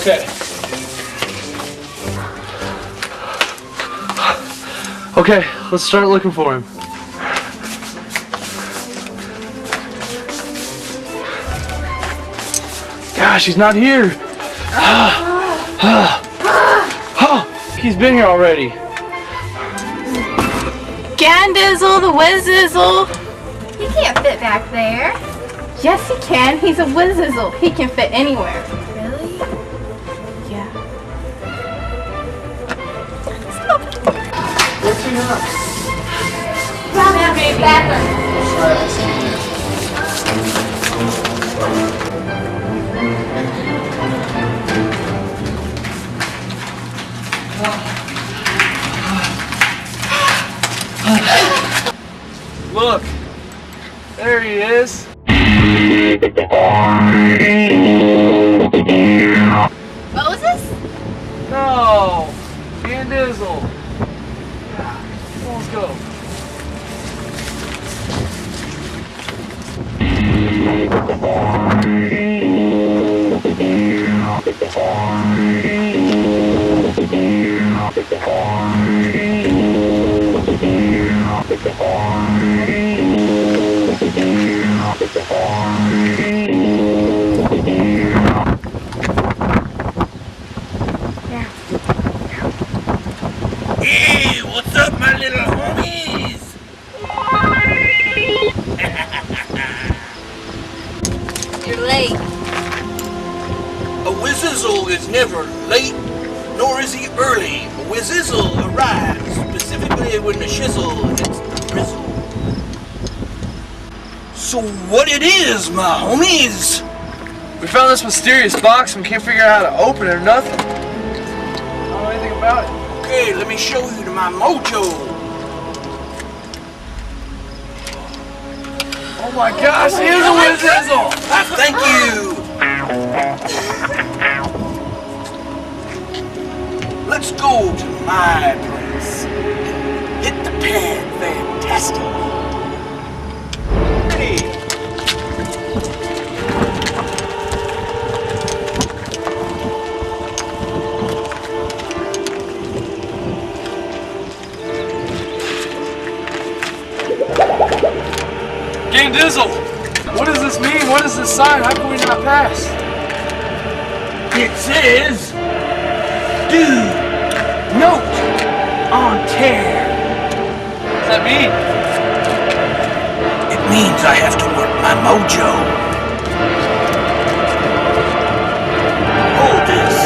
Okay. Okay, let's start looking for him. Gosh, he's not here. He's been here already. Gandizzle, the Whizizzle. He can't fit back there. Yes, he can. He's a Whizizzle. He can fit anywhere. Really? Yeah. What's he not? Down baby. Bathroom. Look, there he is. What was this? No, Gandizzle. Let's go. Hey, what's up, my little homies? You're late. A Whizizzle is never late, nor is he early. A Whizizzle arrives specifically when the shizzle hits the drizzle. So what it is, my homies? We found this mysterious box and we can't figure out how to open it or nothing. I don't know anything about it. Okay, let me show you to my mojo. Oh my gosh, he is a Whizizzle! Thank you. Let's go to my place. Hit the pad fantastic. Ready? Gandizzle! What does this mean? What is this sign? How can we not pass? It says, do note on tear. What does that mean? It means I have to work my mojo. Hold this.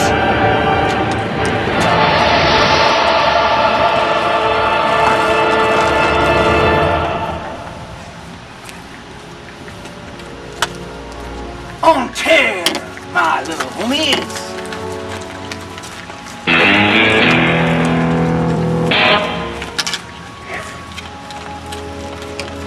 On tear, my little homies.